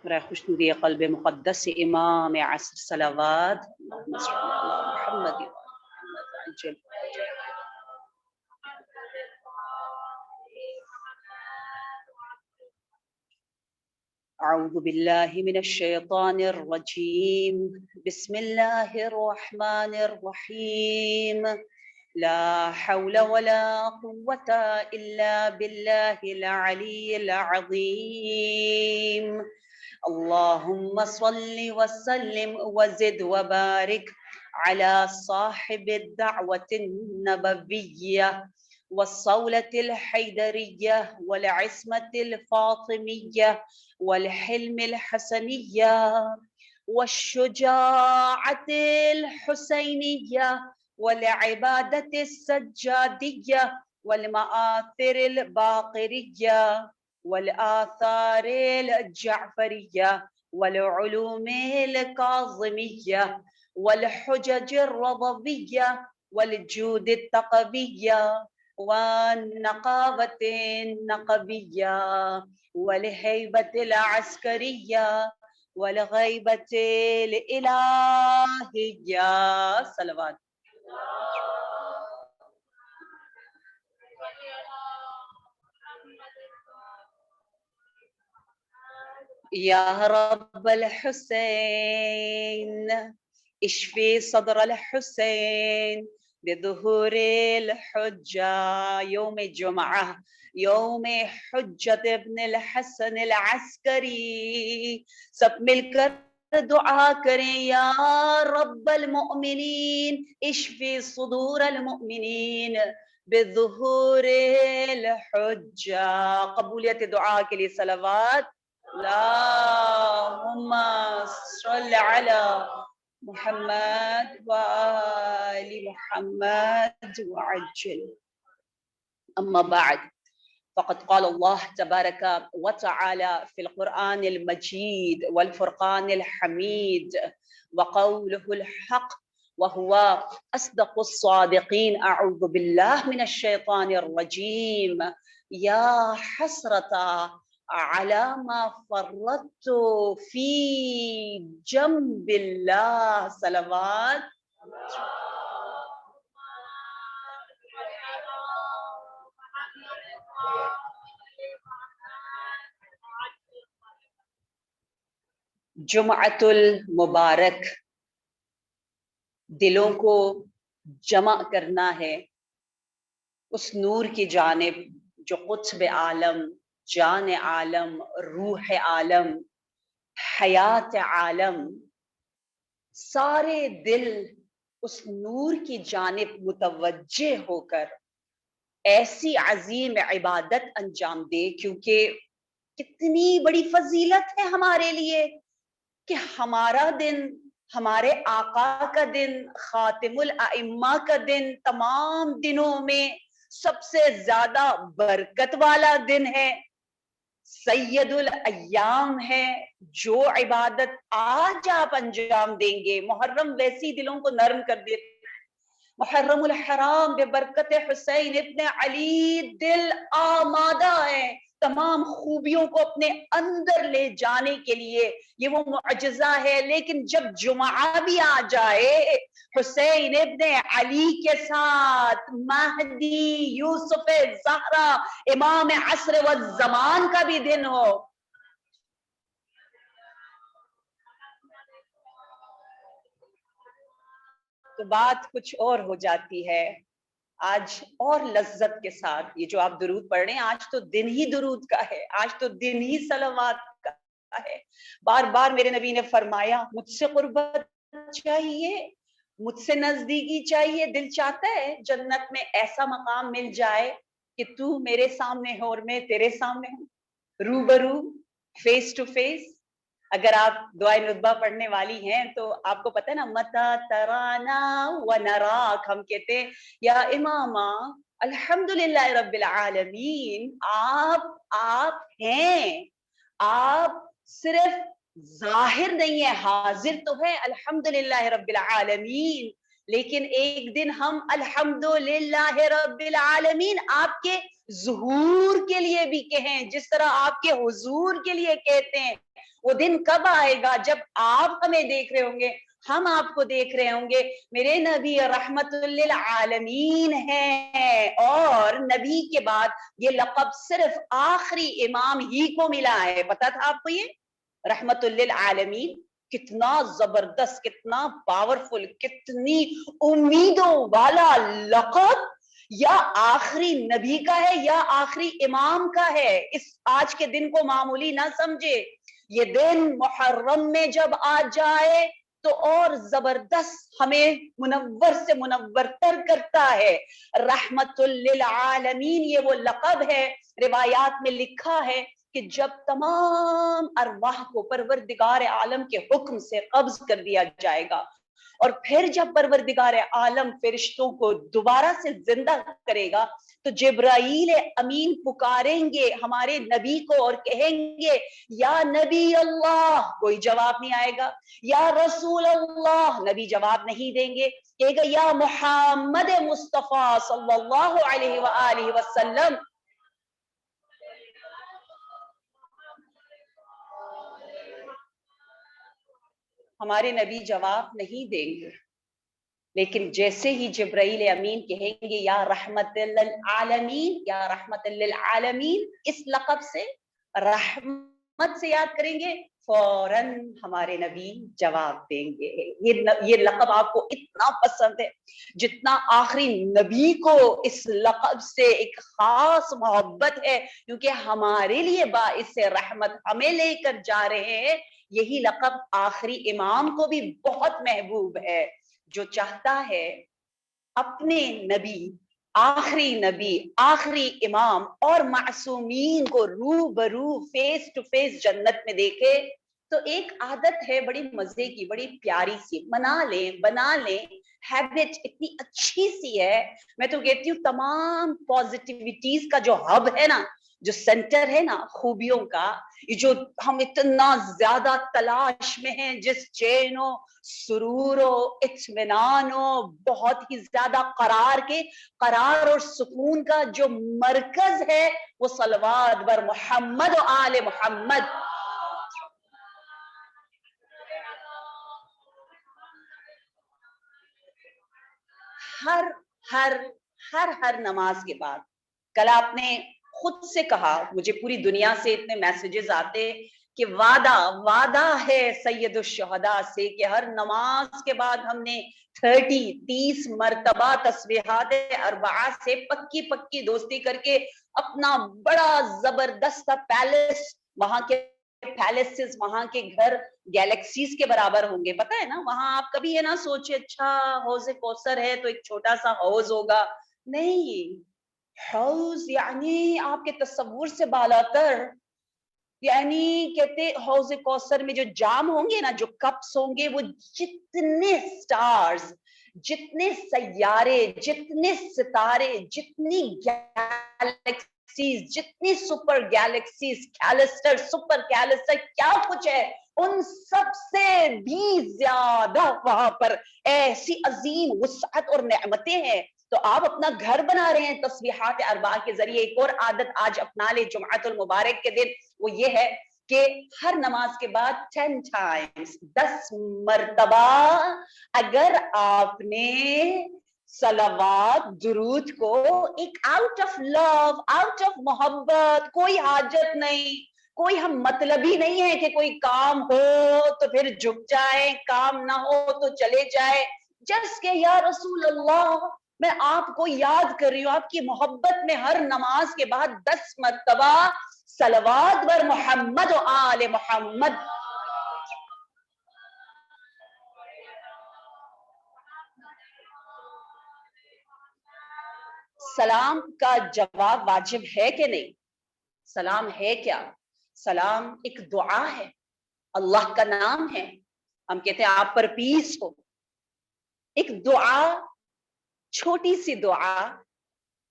برائے خوشنودی قلب مقدس امام عصر صلوات اللہم صلی علی محمد عجل. اعوذ باللہ من الشیطان الرجیم بسم اللہ الرحمن الرحیم لا حول ولا قوة الا باللہ العلی العظیم. اللهم صل وسلم وزد وبارك على صاحب الدعوة النبوية والصولة الحيدرية والعصمة الفاطمية والحلم الحسنية والشجاعة الحسينية والعبادة السجادية والمآثر الباقرية والآثار الجعفرية والعلوم الكاظمية والحجج الرضوية والجود التقوية والنقابة النقبية والهيبة العسكرية والغيبة الإلهية. صلوات. يا رب الحسين اشفي صدر الحسين بظهور الحجة يوم الجمعة يوم حجة ابن الحسن العسكري. سب مل کر دعا کریں یا رب المؤمنین اشفی صدور المؤمنین بظہور الحجة. قبولیت دعا کے لیے صلوات. اللہم صل علی محمد وآل محمد وعجل. اما بعد فقد قال الله تبارك وتعالى في القرآن المجيد والفرقان الحميد وقوله الحق وهو أصدق الصادقين. أعوذ بالله من الشيطان الرجيم. يا حسرة على ما فرطت في جنب الله. صلوات. جمعۃ المبارک دلوں کو جمع کرنا ہے اس نور کی جانب جو قطب عالم، جان عالم، روح عالم، حیات عالم، سارے دل اس نور کی جانب متوجہ ہو کر ایسی عظیم عبادت انجام دے. کیونکہ کتنی بڑی فضیلت ہے ہمارے لیے کہ ہمارا دن، ہمارے آقا کا دن، خاتم الائمہ کا دن تمام دنوں میں سب سے زیادہ برکت والا دن ہے، سید الایام ہے. جو عبادت آج آپ انجام دیں گے، محرم ویسی دلوں کو نرم کر دیتا ہے. محرم الحرام بے برکت حسین ابن علی دل آمادہ ہے تمام خوبیوں کو اپنے اندر لے جانے کے لیے. یہ وہ معجزہ ہے. لیکن جب جمعہ بھی آ جائے، حسین ابن علی کے ساتھ مہدی یوسف زہرا امام عصر والزمان کا بھی دن ہو، تو بات کچھ اور ہو جاتی ہے. آج اور لذت کے ساتھ یہ جو آپ درود پڑھ رہے ہیں، آج تو دن ہی درود کا ہے، آج تو دن ہی صلوات کا ہے. بار بار میرے نبی نے فرمایا مجھ سے قربت چاہیے، مجھ سے نزدیکی چاہیے. دل چاہتا ہے جنت میں ایسا مقام مل جائے کہ تو میرے سامنے ہو اور میں تیرے سامنے ہوں، روبرو، فیس ٹو فیس. اگر آپ دعائے ندبہ پڑھنے والی ہیں تو آپ کو پتہ ہے نا، متا ترانا و نراک، ہم کہتے ہیں یا امامہ الحمدللہ رب العالمین، آپ ہیں، آپ صرف ظاہر نہیں ہے، حاضر تو ہے الحمدللہ رب العالمین. لیکن ایک دن ہم الحمدللہ رب العالمین آپ کے ظہور کے لیے بھی کہیں، جس طرح آپ کے حضور کے لیے کہتے ہیں. وہ دن کب آئے گا جب آپ ہمیں دیکھ رہے ہوں گے, ہم آپ کو دیکھ رہے ہوں گے. میرے نبی رحمت للعالمین ہیں, اور نبی کے بعد یہ لقب صرف آخری امام ہی کو ملا ہے. پتا تھا آپ کو یہ رحمت للعالمین؟ کتنا زبردست, کتنا پاورفل, کتنی امیدوں والا لقب. یا آخری نبی کا ہے یا آخری امام کا ہے. اس آج کے دن کو معمولی نہ سمجھے. یہ دن محرم میں جب آ جائے تو اور زبردست ہمیں منور سے منور تر کرتا ہے. رحمت للعالمین یہ وہ لقب ہے, روایات میں لکھا ہے کہ جب تمام ارواح کو پروردگار عالم کے حکم سے قبض کر دیا جائے گا, اور پھر جب پروردگار عالم فرشتوں کو دوبارہ سے زندہ کرے گا, تو جبرائیل امین پکاریں گے ہمارے نبی کو اور کہیں گے یا نبی اللہ, کوئی جواب نہیں آئے گا. یا رسول اللہ, نبی جواب نہیں دیں گے. کہے گا یا محمد مصطفیٰ صلی اللہ علیہ وآلہ وسلم, ہمارے نبی جواب نہیں دیں گے. لیکن جیسے ہی جبرائیل امین کہیں گے یا رحمت للعالمین, یا رحمت للعالمین, اس لقب سے رحمت سے یاد کریں گے, فوراً ہمارے نبی جواب دیں گے. یہ لقب آپ کو اتنا پسند ہے جتنا آخری نبی کو اس لقب سے ایک خاص محبت ہے, کیونکہ ہمارے لیے باعث رحمت ہمیں لے کر جا رہے ہیں. یہی لقب آخری امام کو بھی بہت محبوب ہے. جو چاہتا ہے اپنے نبی, آخری امام اور معصومین کو روبرو فیس ٹو فیس جنت میں دیکھے, تو ایک عادت ہے بڑی مزے کی, بڑی پیاری سی, بنا لیں. ہیبٹ اتنی اچھی سی ہے. میں تو کہتی ہوں تمام پازیٹیوٹیز کا جو ہب ہے نا, جو سینٹر ہے نا خوبیوں کا, یہ جو ہم اتنا زیادہ تلاش میں ہیں, جس چین و سرور و اطمینان و بہت ہی زیادہ قرار اور سکون کا جو مرکز ہے, وہ صلوات بر محمد و آل محمد. ہر نماز کے بعد, کل آپ نے خود سے کہا, مجھے پوری دنیا سے اتنے میسیجز آتے کہ وعدہ ہے سید الشہداء سے کہ ہر نماز کے بعد ہم نے 30 مرتبہ تسبیحات اربعہ سے پکی دوستی کر کے اپنا بڑا زبردست پیلس, وہاں کے پیلسز, وہاں کے گھر گیلیکسیز کے برابر ہوں گے. پتہ ہے نا, وہاں آپ کبھی یہ نہ سوچے اچھا حوض کوثر ہے تو ایک چھوٹا سا حوض ہوگا. نہیں, حوض یعنی آپ کے تصور سے بالاتر. یعنی کہتے حوض کوثر میں جو جام ہوں گے نا, جو کپس ہوں گے, وہ جتنے سٹارز, جتنے سیارے, جتنے ستارے, جتنی گیلیکسیز, جتنی سپر گیلیکسیز, کیلسٹر, سپر کیلسٹر, کیا کچھ ہے, ان سب سے بھی زیادہ وہاں پر ایسی عظیم وسعت اور نعمتیں ہیں. تو آپ اپنا گھر بنا رہے ہیں تسبیحات اربعہ کے ذریعے. ایک اور عادت آج اپنا لے جمعۃ المبارک کے دن, وہ یہ ہے کہ ہر نماز کے بعد 10 times, 10 مرتبہ اگر آپ نے صلوات درود کو ایک out of love, out of محبت, کوئی حاجت نہیں, کوئی ہم مطلب ہی نہیں ہے کہ کوئی کام ہو تو پھر جھک جائیں, کام نہ ہو تو چلے جائے, جس کہ یا رسول اللہ میں آپ کو یاد کر رہی ہوں, آپ کی محبت میں ہر نماز کے بعد 10 مرتبہ صلوات بر محمد و آل محمد. سلام کا جواب واجب ہے کہ نہیں؟ سلام ہے کیا؟ سلام ایک دعا ہے, اللہ کا نام ہے. ہم کہتے ہیں آپ پر پیس ہو. ایک دعا, چھوٹی سی دعا,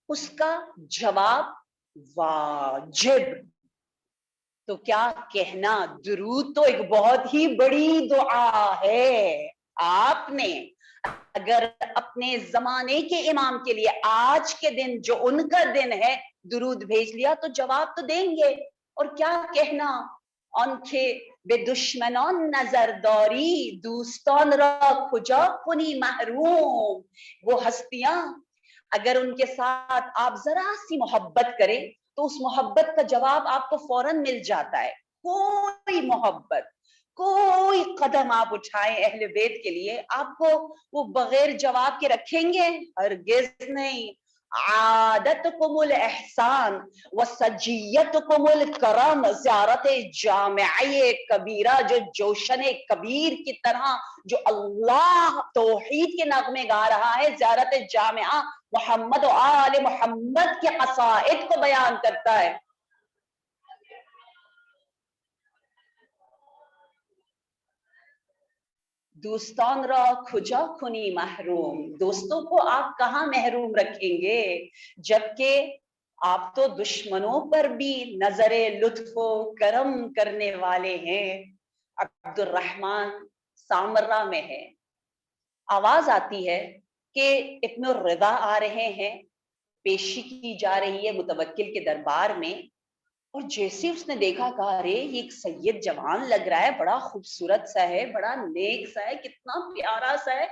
اس کا جواب واجب. تو کیا کہنا, درود تو ایک بہت ہی بڑی دعا ہے. آپ نے اگر اپنے زمانے کے امام کے لیے آج کے دن جو ان کا دن ہے درود بھیج لیا تو جواب تو دیں گے. اور کیا کہنا, ان کے به دشمنان نظرداری دوستان را کجا کنی محروم. وہ ہستیاں اگر ان کے ساتھ آپ ذرا سی محبت کریں تو اس محبت کا جواب آپ کو فوراً مل جاتا ہے. کوئی محبت، کوئی قدم آپ اٹھائیں اہل بیت کے لیے، آپ کو وہ بغیر جواب کے رکھیں گے؟ ہرگز نہیں. عادتکم الاحسان وسجیتکم الکرم، زیارت جامعہ کبیرہ جو جوشن کبیر کی طرح جو اللہ توحید کے نغمے گا رہا ہے، زیارت جامعہ محمد و آل محمد کے قصائد کو بیان کرتا ہے. دوستان را کجا کنی محروم، دوستوں کو آپ کہاں محروم رکھیں گے جبکہ آپ تو دشمنوں پر بھی نظر لطف و کرم کرنے والے ہیں. عبد الرحمن سامرہ میں ہے، آواز آتی ہے کہ ابن الرضا آ رہے ہیں، پیشی کی جا رہی ہے متوکل کے دربار میں، اور جیسے اس نے دیکھا کہا ارے یہ ایک سید جوان لگ رہا ہے، بڑا خوبصورت سا ہے، بڑا نیک سا ہے، کتنا پیارا سا ہے،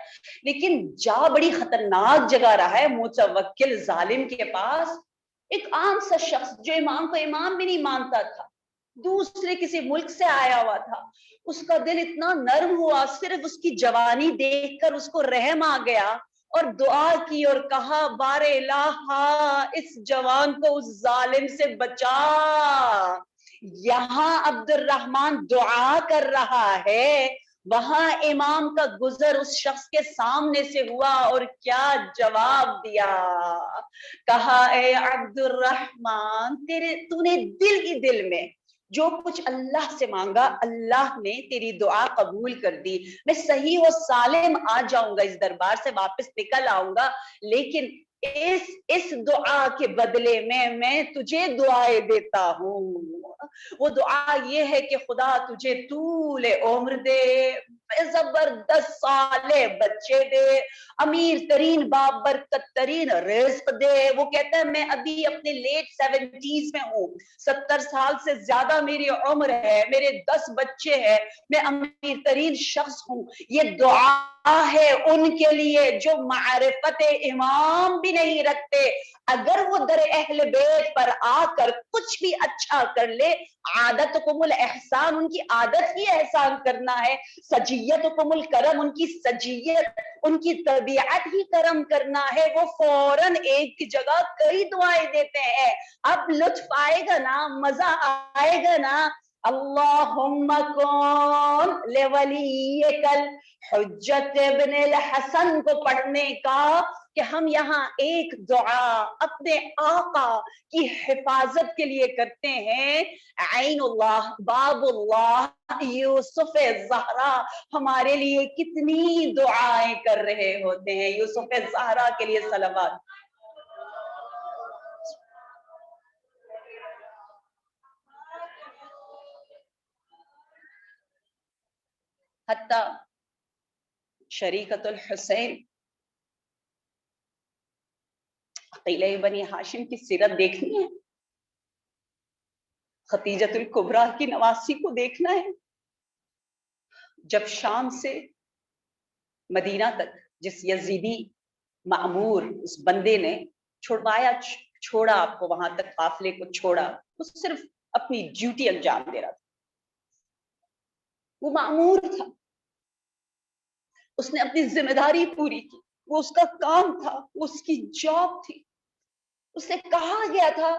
لیکن جا بڑی خطرناک جگہ رہا ہے متوکل ظالم کے پاس. ایک عام سا شخص جو امام کو امام بھی نہیں مانتا تھا، دوسرے کسی ملک سے آیا ہوا تھا، اس کا دل اتنا نرم ہوا، صرف اس کی جوانی دیکھ کر اس کو رحم آ گیا اور دعا کی اور کہا بار الہ اس جوان کو اس ظالم سے بچا. یہاں عبد الرحمن دعا کر رہا ہے، وہاں امام کا گزر اس شخص کے سامنے سے ہوا اور کیا جواب دیا. کہا اے عبد الرحمن تو نے دل ہی دل میں جو کچھ اللہ سے مانگا اللہ نے تیری دعا قبول کر دی. میں صحیح و سالم آ جاؤں گا اس دربار سے، واپس نکل آؤں گا، لیکن اس دعا کے بدلے میں تجھے دعائیں دیتا ہوں. وہ دعا یہ ہے کہ خدا تجھے طول عمر دے، زبردست صالح بچے دے، امیر ترین بابرکت ترین رزق دے. وہ کہتا ہے میں ابھی اپنے لیٹ 70s میں ہوں، 70 سال سے زیادہ میری عمر ہے، میرے 10 بچے ہیں، میں امیر ترین شخص ہوں. یہ دعا ہے ان کے لیے جو معرفت امام بھی نہیں رکھتے. اگر وہ در اہل بیت پر آ کر کچھ بھی اچھا کر لے، عادتکم الاحسان، ان کی عادت ہی احسان کرنا ہے، سجیتکم الکرم، ان کی سجیت، ان کی طبیعت ہی کرم کرنا ہے، وہ فوراً ایک کی جگہ کئی دعائیں دیتے ہیں. اب لطف آئے گا نا، مزہ آئے گا نا. اللہم کون لولیک الحجت ابن الحسن کو پڑھنے کا کہ ہم یہاں ایک دعا اپنے آقا کی حفاظت کے لیے کرتے ہیں. عین اللہ، باب اللہ، یوسف زہرا ہمارے لیے کتنی دعائیں کر رہے ہوتے ہیں. یوسف زہرا کے لیے صلوات. حتی شریکت الحسین عقیلہ بنی ہاشم کی سیرت دیکھنی ہے، ختیجۃ الکبریٰ کی نواسی کو دیکھنا ہے. جب شام سے مدینہ تک جس یزیدی معمور اس بندے نے چھوڑا آپ کو، وہاں تک قافلے کو چھوڑا، وہ صرف اپنی ڈیوٹی انجام دے رہا تھا. وہ معمور تھا، اس نے اپنی ذمہ داری پوری کی، وہ اس کا کام تھا، وہ اس کی جاب تھی. اسے کہا گیا تھا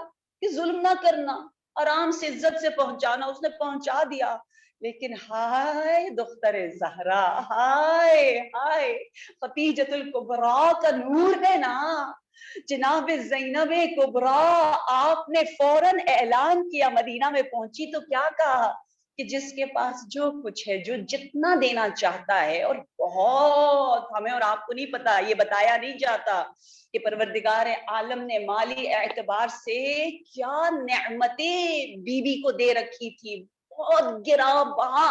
کہ ظلم نہ کرنا، آرام سے عزت سے پہنچانا، اس نے پہنچا دیا. لیکن ہائے دختر زہرا، ہائے ہائے ختیجۃ الکبریٰ کا نور ہے نا، جناب زینب کبریٰ. آپ نے فوراً اعلان کیا، مدینہ میں پہنچی تو کیا کہا کہ جس کے پاس جو کچھ ہے، جو جتنا دینا چاہتا ہے، اور بہت ہمیں اور آپ کو نہیں پتا، یہ بتایا نہیں جاتا کہ پروردگار عالم نے مالی اعتبار سے کیا نعمتیں بی بی کو دے رکھی تھی. بہت گرا بہا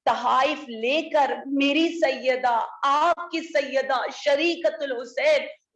تحائف لے کر میری سیدہ، آپ کی سیدہ شریکت الحسین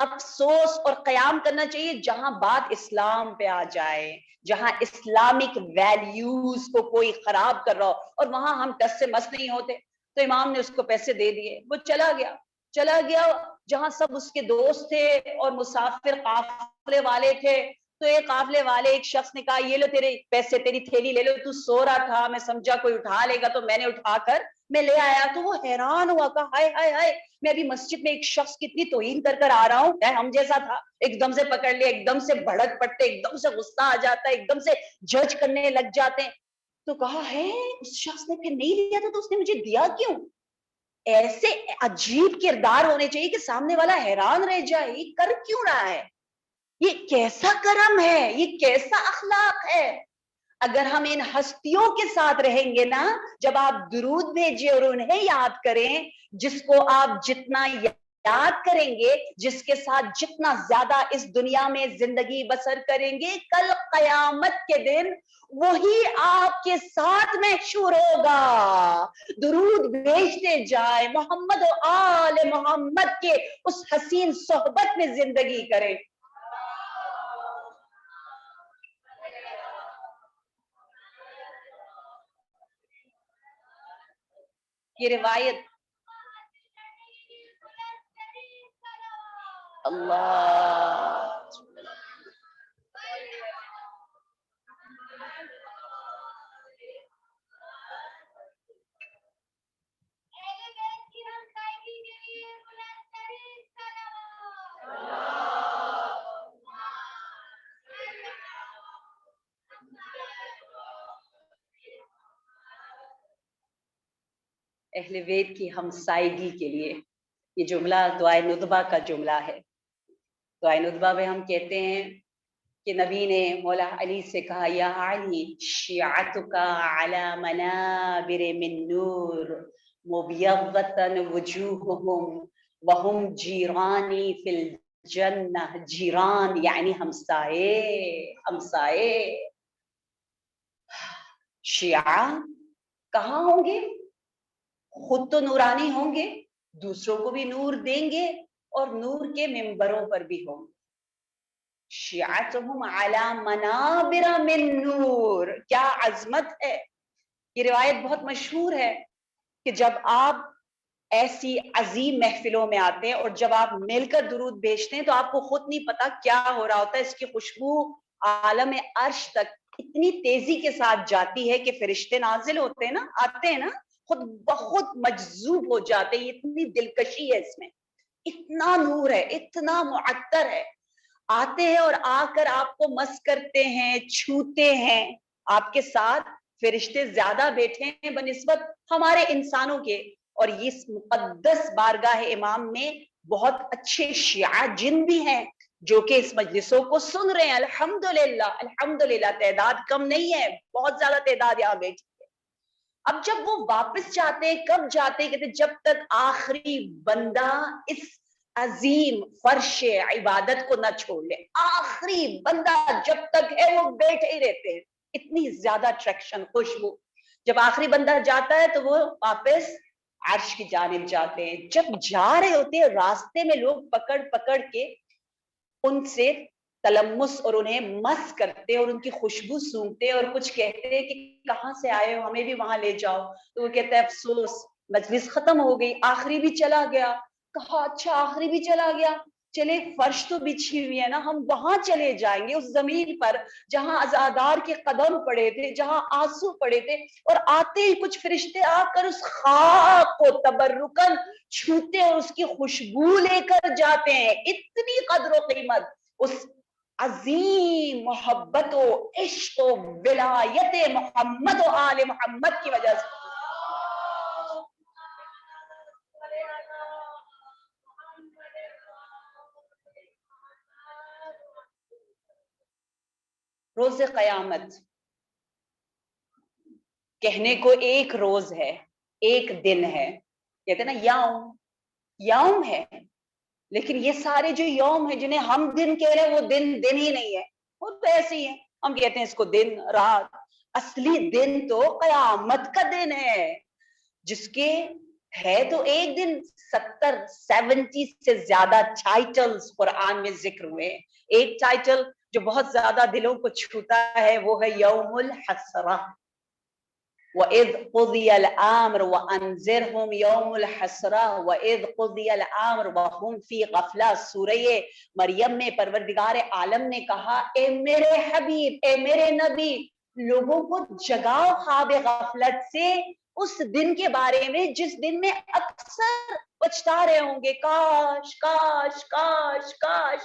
افسوس اور قیام کرنا چاہیے جہاں بات اسلام پہ آ جائے، جہاں اسلامک ویلیوز کو کوئی خراب کر رہا ہو، اور وہاں ہم ٹس سے مس نہیں ہوتے۔ تو امام نے اس کو پیسے دے دیے، وہ چلا گیا جہاں سب اس کے دوست تھے اور مسافر قافلے والے تھے۔ تو ایک قافلے والے ایک شخص نے کہا یہ لو تیرے پیسے، تیری تھیلی لے لو، تو سو رہا تھا، میں سمجھا کوئی اٹھا لے گا تو میں نے اٹھا کر میں لے آیا۔ تو وہ حیران ہوا، کہا ہائے ہائے ہائے، میں ابھی مسجد میں ایک شخص کتنی توہین کر آ رہا ہوں، ہم جیسا تھا، ایک دم سے پکڑ لیا، ایک دم سے بھڑک پڑتے، ایک دم سے غصہ آ جاتا ہے، ایک دم سے جج کرنے لگ جاتے ہیں۔ تو کہا ہے اس شخص نے پھر نہیں لیا تھا تو اس نے مجھے دیا کیوں؟ ایسے عجیب کردار ہونے چاہیے کہ سامنے والا حیران رہ جائے، یہ کر کیوں رہا ہے، یہ کیسا کرم ہے، یہ کیسا اخلاق ہے۔ اگر ہم ان ہستیوں کے ساتھ رہیں گے نا، جب آپ درود بھیجیں اور انہیں یاد کریں، جس کو آپ جتنا یاد کریں گے، جس کے ساتھ جتنا زیادہ اس دنیا میں زندگی بسر کریں گے، کل قیامت کے دن وہی آپ کے ساتھ محشور ہوگا۔ درود بھیجتے جائیں، محمد و آل محمد کے اس حسین صحبت میں زندگی کریں۔ یہ روایت اللہ اہل بیت کی ہمسائیگی کے لیے یہ جملہ دعائے ندبہ کا جملہ ہے۔ دعائے ندبہ میں ہم کہتے ہیں کہ نبی نے مولا علی سے کہا یا علی شیعتک علی منابر من نور مبیضۃ وجوہہم وہم جیرانی فی الجنہ۔ جیران یعنی ہمسائے۔ شیعہ کہاں ہوں گے؟ خود تو نورانی ہوں گے، دوسروں کو بھی نور دیں گے اور نور کے ممبروں پر بھی ہوں گے۔ شیعتہم علی منابر من نور، کیا عظمت ہے۔ یہ روایت بہت مشہور ہے کہ جب آپ ایسی عظیم محفلوں میں آتے ہیں اور جب آپ مل کر درود بھیجتے ہیں تو آپ کو خود نہیں پتا کیا ہو رہا ہوتا ہے، اس کی خوشبو عالم عرش تک اتنی تیزی کے ساتھ جاتی ہے کہ فرشتے نازل ہوتے ہیں نا، آتے ہیں نا، خود بخود مجذوب ہو جاتے ہیں، اتنی دلکشی ہے اس میں، اتنا نور ہے، اتنا معطر ہے۔ آتے ہیں اور آ کر آپ کو مس کرتے ہیں، چھوتے ہیں، آپ کے ساتھ فرشتے زیادہ بیٹھے ہیں بنسبت ہمارے انسانوں کے، اور اس مقدس بارگاہ امام میں بہت اچھے شیعہ جن بھی ہیں جو کہ اس مجلسوں کو سن رہے ہیں۔ الحمدللہ الحمدللہ، تعداد کم نہیں ہے، بہت زیادہ تعداد یہاں بیٹھی ہے۔ اب جب وہ واپس جاتے ہیں، کب جاتے ہیں؟ کہتے ہیں جب تک آخری بندہ اس عظیم فرش عبادت کو نہ چھوڑ لے، آخری بندہ جب تک ہے وہ بیٹھے ہی رہتے ہیں، اتنی زیادہ اٹریکشن، خوشبو۔ جب آخری بندہ جاتا ہے تو وہ واپس عرش کی جانب جاتے ہیں۔ جب جا رہے ہوتے ہیں راستے میں لوگ پکڑ کے ان سے تلمس اور انہیں مس کرتے اور ان کی خوشبو سونگتے اور کچھ کہتے ہیں کہ کہاں سے آئے ہو، ہمیں بھی وہاں لے جاؤ۔ تو وہ کہتے ہیں افسوس مجلس ختم ہو گئی، آخری بھی چلا گیا۔ کہا اچھا آخری بھی چلا گیا، چلے فرش تو بچھی ہوئی ہے نا، ہم وہاں چلے جائیں گے، اس زمین پر جہاں عزادار کے قدم پڑے تھے، جہاں آنسو پڑے تھے، اور آتے ہی کچھ فرشتے آ کر اس خاک کو تبرکن چھوتے اور اس کی خوشبو لے کر جاتے ہیں۔ اتنی قدر و قیمت اس عظیم محبت و عشق و ولایت محمد و آل محمد کی وجہ سے۔ روز قیامت کہنے کو ایک روز ہے، ایک دن ہے، کہتے ہیں نا یوم ہے، لیکن یہ سارے جو یوم ہیں جنہیں ہم دن کہہ رہے ہیں وہ دن ہی نہیں ہے، وہ تو ایسے ہی ہے، ہم کہتے ہیں اس کو دن رات، اصلی دن تو قیامت کا دن ہے، جس کے ہے تو ایک دن 70 سے زیادہ ٹائٹلز قرآن میں ذکر ہوئے ہیں. ایک ٹائٹل جو بہت زیادہ دلوں کو چھوتا ہے وہ ہے یوم الحسرہ. وَإِذْ قُضِيَ الْأَمْرُ وَأَنذِرْهُمْ يَوْمَ الْحَسْرَةِ وَإِذْ قُضِيَ الْأَمْرُ وَهُمْ فِي غَفْلَةٍ. سورہ مریم میں پروردگار عالم نے کہا اے میرے حبیب، اے میرے نبی، لوگوں کو جگاؤ خواب غفلت سے اس دن کے بارے میں جس دن میں اکثر پچھتا رہے ہوں گے، کاش کاش کاش کاش،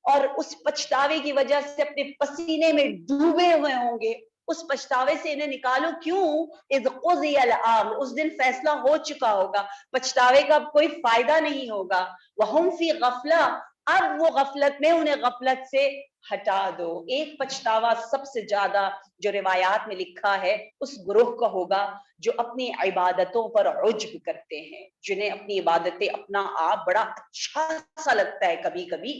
اور اس پچھتاوے کی وجہ سے اپنے پسینے میں ڈوبے ہوئے ہوں گے. اس پچھتاوے سے انہیں نکالو. کیوں؟ اذ قضی الامر، اس دن فیصلہ ہو چکا ہوگا، پچھتاوے کا کوئی فائدہ نہیں ہوگا. وہم فی غفلہ، اب وہ غفلت میں انہیں غفلت سے ہٹا دو. ایک پچھتاوا سب سے زیادہ جو روایات میں لکھا ہے اس گروہ کا ہوگا جو اپنی عبادتوں پر عجب کرتے ہیں، جنہیں اپنی عبادتیں اپنا آپ بڑا اچھا سا لگتا ہے. کبھی کبھی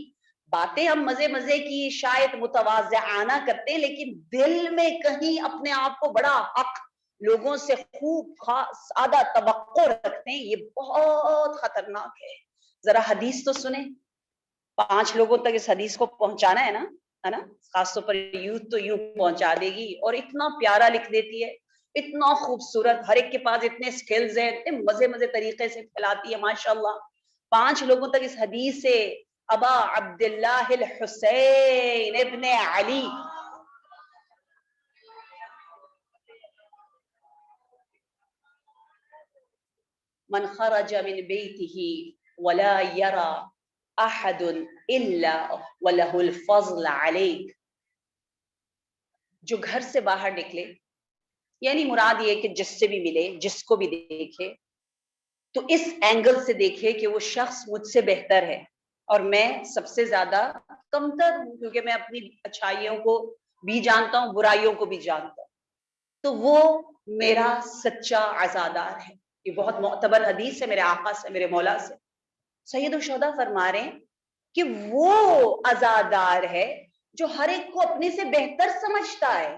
باتیں ہم مزے مزے کی شاید متواضعانہ کرتے ہیں، لیکن دل میں کہیں اپنے آپ کو بڑا حق، لوگوں سے خوب خاص سادہ توقع رکھتے ہیں. یہ بہت خطرناک ہے. ذرا حدیث تو سنیں. 5 لوگوں تک اس حدیث کو پہنچانا ہے نا، خاص طور پر یوتھ تو یوں پہنچا دے گی، اور اتنا پیارا لکھ دیتی ہے، اتنا خوبصورت، ہر ایک کے پاس اتنے سکلز ہیں، اتنے مزے طریقے سے پھیلاتی ہے ماشاءاللہ. 5 لوگوں تک اس حدیث سے ابا عبداللہ الحسین ابن علی من خرج من بیتہ ولا یرا احد الا وله الفضل علیک. جو گھر سے باہر نکلے، یعنی مراد یہ کہ جس سے بھی ملے، جس کو بھی دیکھے تو اس اینگل سے دیکھے کہ وہ شخص مجھ سے بہتر ہے اور میں سب سے زیادہ کمتر ہوں، کیونکہ میں اپنی اچھائیوں کو بھی جانتا ہوں، برائیوں کو بھی جانتا ہوں، تو وہ میرا سچا عزادار ہے. یہ بہت معتبر حدیث ہے میرے آقا سے، میرے مولا سے. سید الشہداء فرما رہے ہیں کہ وہ عزادار ہے جو ہر ایک کو اپنے سے بہتر سمجھتا ہے،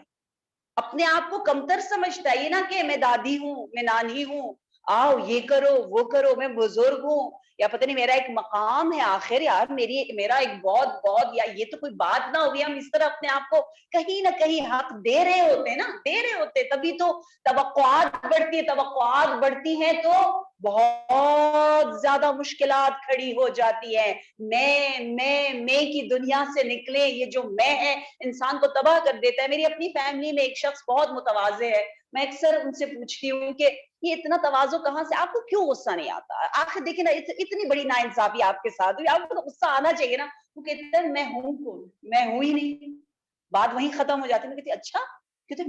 اپنے آپ کو کمتر سمجھتا ہے. یہ نہ کہ میں دادی ہوں، میں نانی ہوں، آؤ یہ کرو وہ کرو، میں بزرگ ہوں، یا پتہ نہیں میرا ایک مقام ہے، آخر یار میرا ایک بہت یا یہ تو کوئی بات نہ ہوگی. ہم اس طرح اپنے آپ کو کہیں نہ کہیں حق دے رہے ہوتے نا، دے رہے ہوتے، تبھی تو توقعات بڑھتی ہیں تو بہت زیادہ مشکلات کھڑی ہو جاتی ہیں. میں کی دنیا سے نکلے، یہ جو میں ہے انسان کو تباہ کر دیتا ہے. میری اپنی فیملی میں ایک شخص بہت متواضع ہے، میں اکثر ان سے پوچھتی ہوں کہ یہ اتنا تواضع کہاں سے، آپ کو کیوں غصہ نہیں آتا؟ آخر دیکھیں نا، اتنی بڑی ناانصافی آپ کے ساتھ ہوئی، آپ کو تو غصہ آنا چاہیے نا. وہ کہتے ہیں میں ہوں کون، میں ہوں ہی نہیں. بات وہیں ختم ہو جاتی ہے. میں کہتی اچھا، کہتے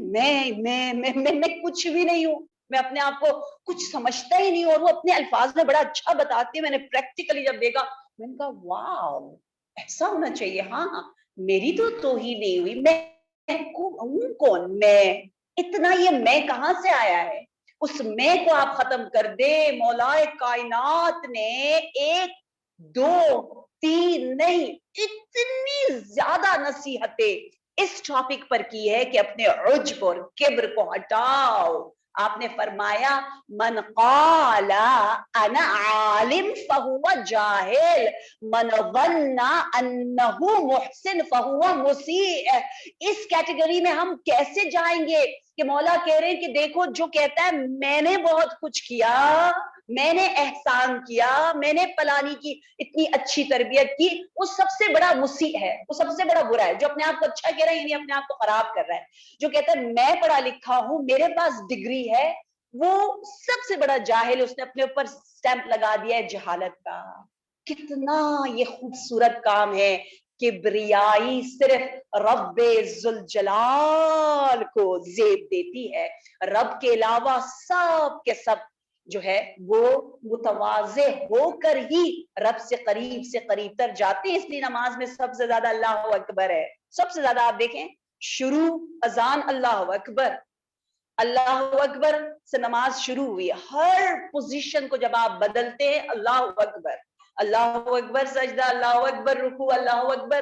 میں کچھ بھی نہیں ہوں، میں اپنے آپ کو کچھ سمجھتا ہی نہیں. اور وہ اپنے الفاظ میں بڑا اچھا بتاتے ہیں. میں نے پریکٹیکلی جب دیکھا میں نے کہا واو، ایسا ہونا چاہیے. ہاں میری تو توہین نہیں ہوئی. میں ہوں کون، میں اتنا، یہ میں کہاں سے آیا ہے؟ اس میں کو آپ ختم کر دے. مولا کائنات نے 1 2 3 نہیں، اتنی زیادہ نصیحتیں اس ٹاپک پر کی ہے کہ اپنے عجب اور کبر کو ہٹاؤ. آپ نے فرمایا من قال انا عالم فهو جاہل، من ظن انه محسن فهو مسیء. اس کیٹیگری میں ہم کیسے جائیں گے کہ مولا کہہ رہے ہیں کہ دیکھو جو کہتا ہے میں نے بہت کچھ کیا، میں نے احسان کیا، میں نے فلانی کی اتنی اچھی تربیت کی، وہ سب سے بڑا مسیء ہے، وہ سب سے بڑا برا ہے. جو اپنے آپ کو اچھا کہہ رہا ہے یعنی اپنے آپ کو خراب کر رہا ہے. جو کہتا ہے میں پڑھا لکھا ہوں، میرے پاس ڈگری ہے، وہ سب سے بڑا جاہل. اس نے اپنے اوپر سٹیمپ لگا دیا ہے جہالت کا. کتنا یہ خوبصورت کام ہے. کبریائی صرف رب ذوالجلال کو زیب دیتی ہے. رب کے علاوہ سب کے سب جو ہے وہ متواضع ہو کر ہی رب سے قریب تر جاتے ہیں. اس لیے نماز میں سب سے زیادہ اللہ اکبر ہے. سب سے زیادہ آپ دیکھیں شروع اذان اللہ اکبر، اللہ اکبر سے نماز شروع ہوئی. ہر پوزیشن کو جب آپ بدلتے ہیں اللہ اکبر، اللہ اکبر سجدہ، اللہ اکبر رکوع، اللہ اکبر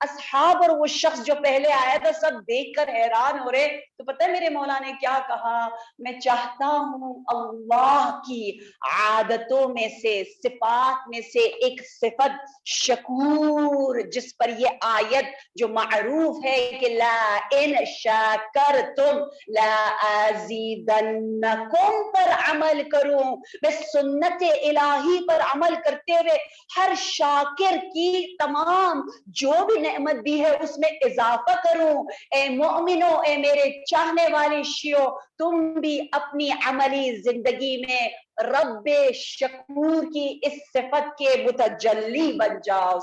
اصحاب اور وہ شخص جو پہلے آیا تھا سب دیکھ کر حیران ہو رہے. تو پتہ ہے میرے مولا نے کیا کہا؟ میں چاہتا ہوں اللہ کی عادتوں میں سے، صفات میں سے ایک صفت شکور، جس پر یہ آیت جو معروف ہے کہ لا ان شاکرتم لا ازیدنکم پر عمل کروں. میں سنت الہی پر عمل کرتے ہوئے ہر شاکر کی تمام جو بھی نعمت دی ہے اس میں اضافہ کروں. اے مومنو، اے میرے چاہنے والے شیعو، تم بھی اپنی عملی زندگی میں رب شکور کی اس صفت کے متجلی بن جاؤ.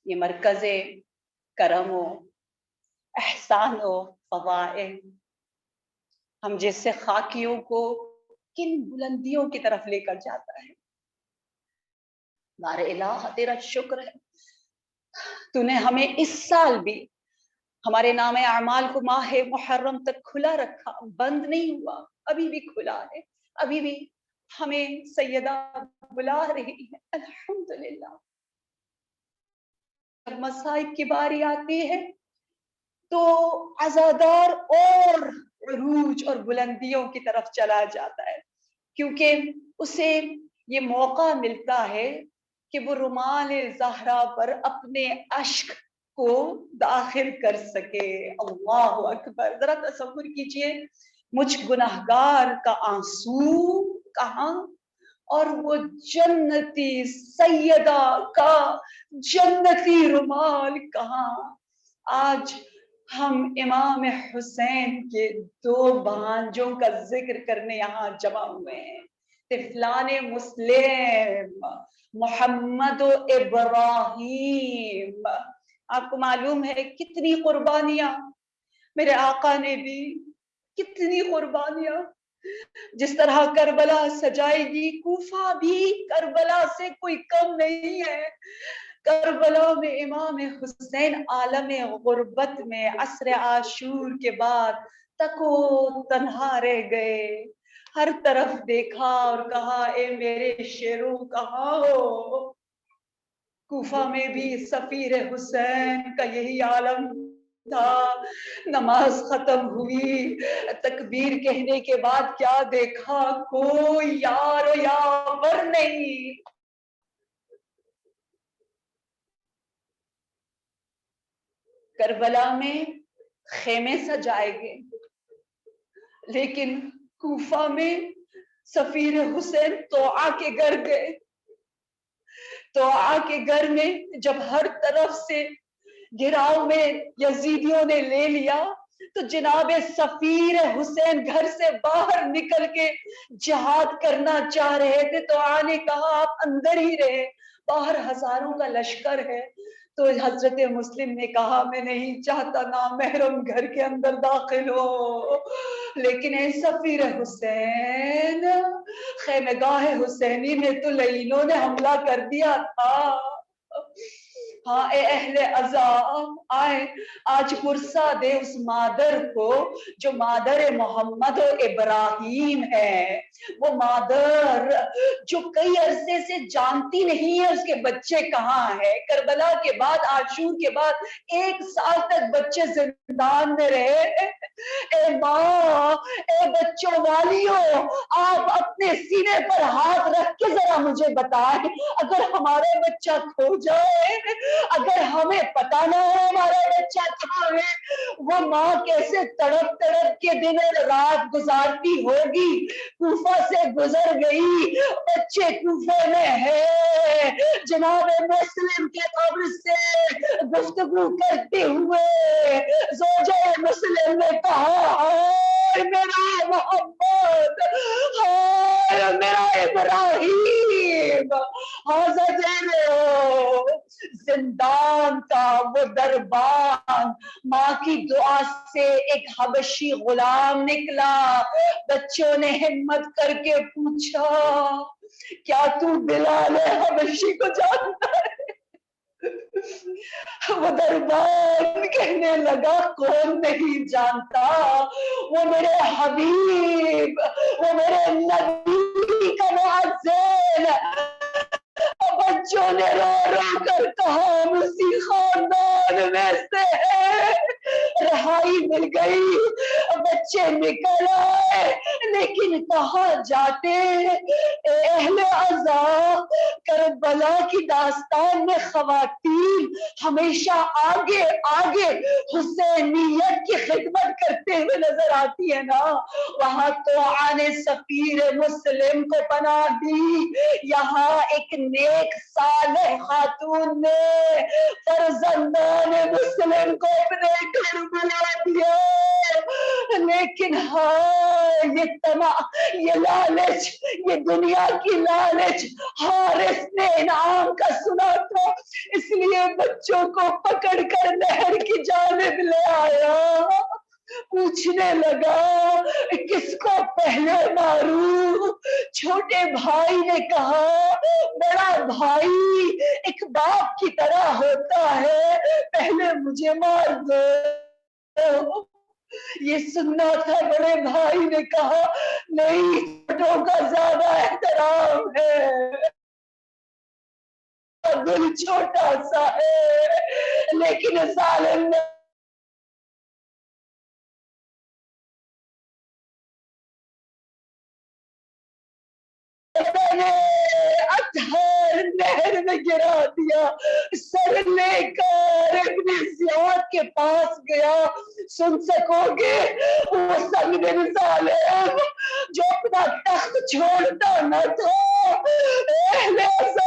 یہ مرکز کرم و احسان و فضائل ہم جیسے خاکیوں کو کن بلندیوں کی طرف لے کر جاتا ہے. ہمارے الہ تیرا شکر ہے، تو نے ہمیں اس سال بھی ہمارے نام اعمال کو ماہ محرم تک کھلا رکھا، بند نہیں ہوا، ابھی بھی کھلا ہے، ابھی بھی ہمیں سیدہ بلا رہی ہے. الحمدللہ. جب مصائب کی باری آتی ہے تو عزادار اور عروج اور بلندیوں کی طرف چلا جاتا ہے، کیونکہ اسے یہ موقع ملتا ہے کہ وہ رومال زہرا پر اپنے اشک کو داخل کر سکے. اللہ اکبر. ذرا تصور کیجئے، مجھ گناہگار کا آنسو کہاں اور وہ جنتی سیدہ کا جنتی رومال کہاں. آج ہم امام حسین کے دو بھانجوں کا ذکر کرنے یہاں جمع ہوئے ہیں، طفلان مسلم محمد و ابراہیم. آپ کو معلوم ہے کتنی قربانیاں میرے آقا نے بھی، کتنی قربانیاں. جس طرح کربلا سجائے گی، کوفہ بھی کربلا سے کوئی کم نہیں ہے. کربلا میں امام حسین عالم غربت میں عصر عاشور کے بعد تک و تنہا رہ گئے. ہر طرف دیکھا اور کہا اے میرے شیروں کہاں ہو. کوفہ میں بھی سفیر حسین کا یہی عالم تھا. نماز ختم ہوئی، تکبیر کہنے کے بعد کیا دیکھا؟ کوئی یار و یاور نہیں. کربلا میں خیمے سجائے گئے، لیکن کوفہ میں سفیر حسین توعا کے گھر گئے. توعا کے گھر میں جب ہر طرف سے گھراؤ میں یزیدیوں نے لے لیا تو جناب سفیر حسین گھر سے باہر نکل کے جہاد کرنا چاہ رہے تھے. توعا نے کہا آپ اندر ہی رہے، باہر ہزاروں کا لشکر ہے. تو حضرت مسلم نے کہا میں نہیں چاہتا نامحرم گھر کے اندر داخل ہو. لیکن اے سفیر حسین، خیمگاہ حسینی میں تو لعینوں نے حملہ کر دیا تھا. ہاں اے اہل عزا، آئے آج پرسا دے اس مادر کو جو مادر محمد و ابراہیم ہے. وہ مادر جو کئی عرصے سے جانتی نہیں ہے اس کے بچے کہاں ہے. کربلا کے بعد، عاشور کے بعد 1 سال تک بچے زندان میں رہے. اے ماں، اے بچوں والیوں، آپ اپنے سینے پر ہاتھ رکھ کے ذرا مجھے بتائیں، اگر ہمارا بچہ کھو جائے، اگر ہمیں پتہ نہ ہو ہمارا بچہ کہاں ہے، وہ ماں کیسے تڑپ تڑپ کے دن اور رات گزارتی ہوگی. کوفہ سے گزر گئی، بچے کوفہ میں ہے. جناب مسلم کے قبر سے گفتگو کرتے ہوئے زوجہ مسلم نے کہا ہائے میرا محمد، ہائے میرا ابراہیم، حاضر ہو زندان تھا وہ دربان، ماں کی دعا سے ایک حبشی غلام نکلا، بچوں نے ہمت کر کے پوچھا کیا تو بلال حبشی کو جانتا ہے؟ وہ دربان کہنے لگا کون نہیں جانتا، وہ میرے حبیب، وہ میرے نبی کا معزز۔ بچوں نے رو رو کر کہا ہم اسی خاندان میں سے ہے، رہائی مل گئی، بچے نکل آئے، لیکن کہاں جاتے؟ اہل عزا کربلا کی داستان میں خواتین ہمیشہ آگے آگے حسینیت کی خدمت کرتے ہوئے نظر آتی ہے نا۔ وہاں تو آنے سفیر مسلم کو پناہ دی، یہاں ایک نیک صالح خاتون نے فرزندان مسلم کو اپنے گھر بلا دیا، لیکن ہاں یہ طمع، یہ لالچ، یہ دنیا کی لالچ حارث نے انعام کا سنا تھا، اس لیے بچوں کو پکڑ کر نہر کی جانب لے آیا، پوچھنے لگا کس کو پہلے ماروں؟ چھوٹے بھائی نے کہا بڑا بھائی ایک باپ کی طرح ہوتا ہے، پہلے مجھے مار دو۔ یہ سننا تھا، بڑے بھائی نے کہا نہیں، چھوٹوں کا زیادہ احترام ہے، دل چھوٹا سا ہے، لیکن ظالم نے اطہر نہر میں گرا دیا، سر لے کر ابن زیاد کے پاس گیا۔ سن سکو گے وہ سنگ بن ظالم جو اپنا تخت چھوڑتا نہ تھا، اہل عزا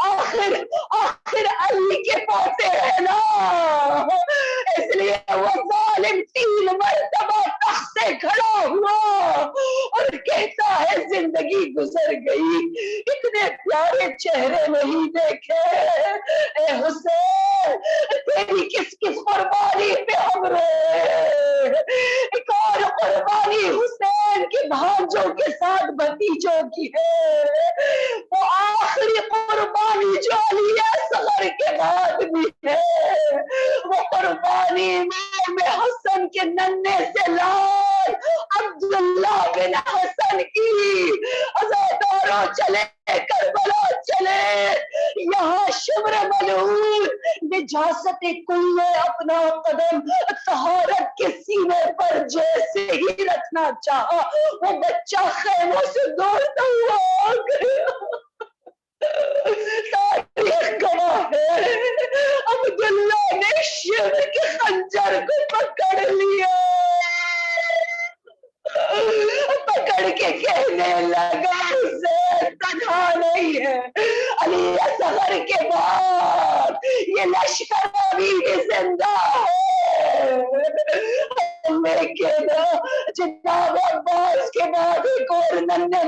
آخر علی کے پاتے ہے نا، اس لیے وہ ظالم 3 مرتبہ تخت سے کھڑا ہوا اور کہتا ہے زندگی گزر گئی، اتنے پیارے چہرے نہیں دیکھے، اے حسین تیری کس کس قربانی پہ ہم روئے، ایک اور قربانی حسین کے بھانجوں کے ساتھ بھتیجوں کی ہے، وہ آخری قربانی جو علی اصغر کے بعد بھی ہے، وہ قربانی امام حسن کے ننھے سے لال عبداللہ بن حسن کی۔ عزاداروں چلے کربلا چلے، یہاں شمر ملعون نجاست کل نے اپنا قدم طہارت کے سینے پر جیسے ہی رکھنا چاہا، وہ بچہ خیموں سے دوڑتا ہوا آ گیا۔ تاریخ گواہ ہے عبداللہ نے شمر کے خنجر کو پکڑ لیا، پکڑ کے کہنے لگا حسین تنہا نہیں ہے، علی اصغر کے بعد یہ لشکر ابھی بھی زندہ ہے، لیکن جناب عباس کے بعد ایک اور ننھے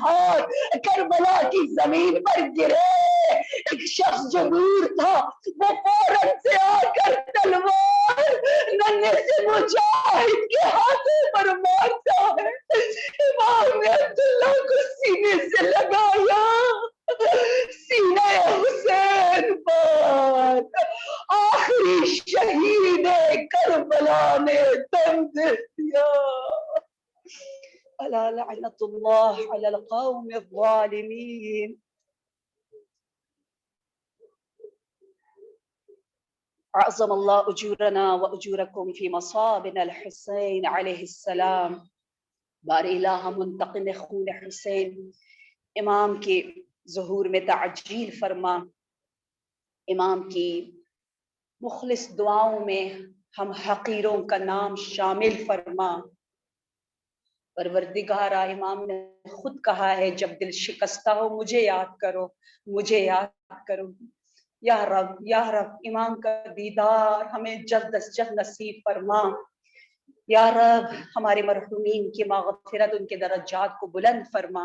ہاتھ کربلا کی زمین پر گرے، ایک شخص جو دور تھا وہ فوراً سے آ کر تلوار ننھے سے مجاہد کے ہاتھوں پر مارتا ہے، امام نے عبداللہ کو سینے سے لگایا، سینہ حسین پر آخری شہید کربلا نے دم دے دیا۔ الا لعنت اللہ علی القوم الظالمین۔ اعظم اللہ اجورنا و اجورکم فی مصابنا الحسین علیہ السلام۔ بار الہ منتقم خون حسین، امام کے ظہور میں تعجیل فرما، امام کی مخلص دعاؤں میں ہم حقیروں کا نام شامل فرما۔ پروردگارا امام نے خود کہا ہے جب دل شکستہ ہو مجھے یاد کرو، مجھے یاد کرو۔ یا رب امام کا دیدار ہمیں جلد از جلد نصیب فرما۔ یا رب ہمارے مرحومین کی مغفرت، ان کے درجات کو بلند فرما۔